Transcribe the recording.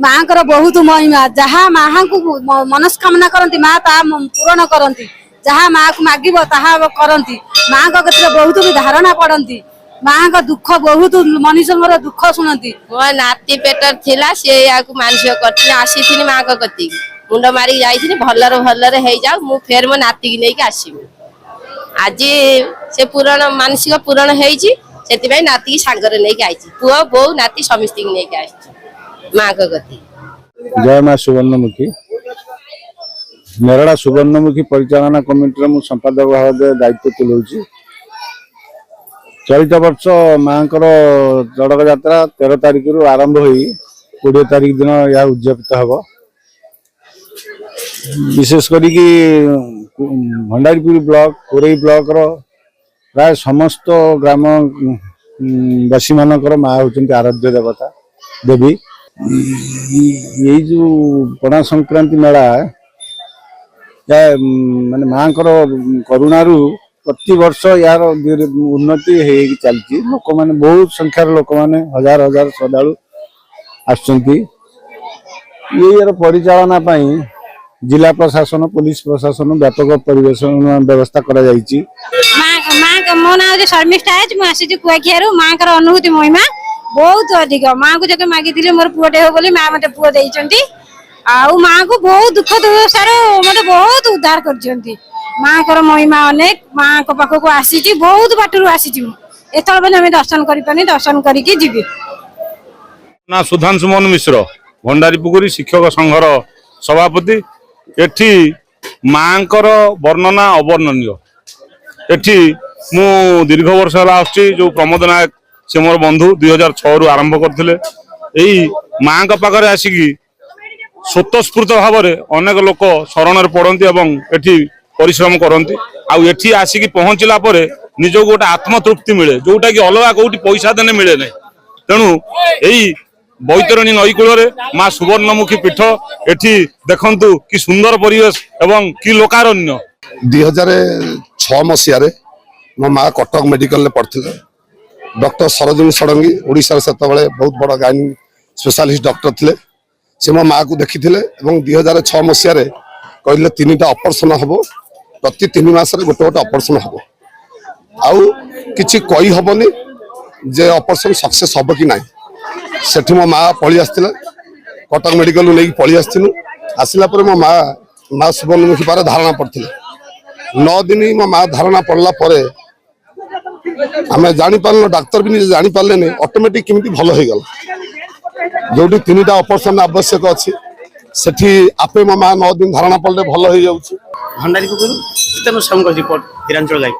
माँ को बहुत महिमा जहाँ माँ को मनस्कामना करती माँ ता पूरण करती जहाँ माँ को मागिब ताहा करती माँ को बहुत भी धारणा पड़ती माँ का दुख बहुत मनुष्य दुख शुणती मो नाती पेटर थिला से या मानसिक करती आसी माँ को कति मुंड मारिक जाइए भलर भलर हो जाओ मु फेर मो नाती की नहीं आसबि आज से पूरण मानसिक पूरण होती नाती की सांगर नहीं आई पुओ बो नाती समस्त नहीं आई माँ को गति। जय माँ सुवर्णमुखी मेरड़ा सुवर्णमुखी परिचालना कमिटी मु संपादक भाव दायित्व तुलाऊँगी। चलित वर्ष माँ चड़क यात्रा 13 तारिख रु आरंभ हो 20 तारिख दिन यह उद्यापित हम विशेष करी भंडारीपुर ब्लॉक कोरई ब्लॉक प्राय समस्त ग्रामवासी मानकर माँ होती आराध्य देवता देवी। ये जो पणा संक्रांति मेला माने माँ करुणारू प्रति वर्ष यार उन्नति चलती लोक मैंने बहुत संख्यार लोक मैंने हजार हजार श्रद्धालु आसुच्चंती यार परिचालना पाई जिला प्रशासन पुलिस प्रशासन व्यापक परिवेशन व्यवस्था करा जायछि। मो ना शर्मिष्ठा मुझे कुआखिया माँ का अनुभूति महिमा बहुत अधिक माँ को जब मागी मोर पुटे हो बोली माँ मत पुओ देती माँ को बहुत दुख दुर्दशार मत बहुत उद्धार कर माँ का महिमा अनेक माँ को पाखक आसी बहुत बाटर आसी एथर दर्शन करें दर्शन करके जीवी ना सुधांशु मोहन मिश्र भंडारीपुकुरी शिक्षक संघर सभापति एठी माँ वर्णना अवर्णनीय एठी मु दीर्घ वर्ष जो प्रमोद नायक से मोर बंधु 2006 रु आरंभ करथिले एई माँ का पाखरे आसिकी स्वतःस्फूर्त भाव में अनेक लोक शरण पड़ती एवं एठी परिश्रम करती आउ एठी आसिकी पहुँचला परे निजको गोटे आत्मतृप्ति मिले जोटा कि अलग कौटी पैसा देने मिले ना तेणु यही बैतरणी नई कूल माँ सुवर्णमुखी पीठ एठी देखंतु कि सुंदर परिवेश एवं कि लोकारण्य। 2006 मसीह मो माँ कटक मेडिकल पढ़ते डॉक्टर सरोजिनी षडंगी ओडिशा से बहुत बड़ गायनी स्पेशलिस्ट डॉक्टर थे से मो माँ को देखी 2006 मसीह कहले 3टा ऑपरेशन हम प्रति 3 मास गोटे गोटे ऑपरेशन हम आउ किछि कही हबनी जे ऑपरेशन सक्सेस हम कि नहीं सेठी मो माँ पलि आसला कटक मेडिकल नहीं पलि आसला मो माँ सुवर्णमुखी पारे धारणा पड़ती 9 दिन मो माँ धारणा पड़ला आम जापार डाक्तर भी निजे जापारे नहीं ऑटोमेटिक किमिति भल हो गला जो 3टा ऑपरेशन आवश्यक अच्छी सेठी आपे मो माँ 9 दिन धारणा पड़े भल हो जाऊँ। भंडारीपुर रिपोर्ट हिरांचल लाइव।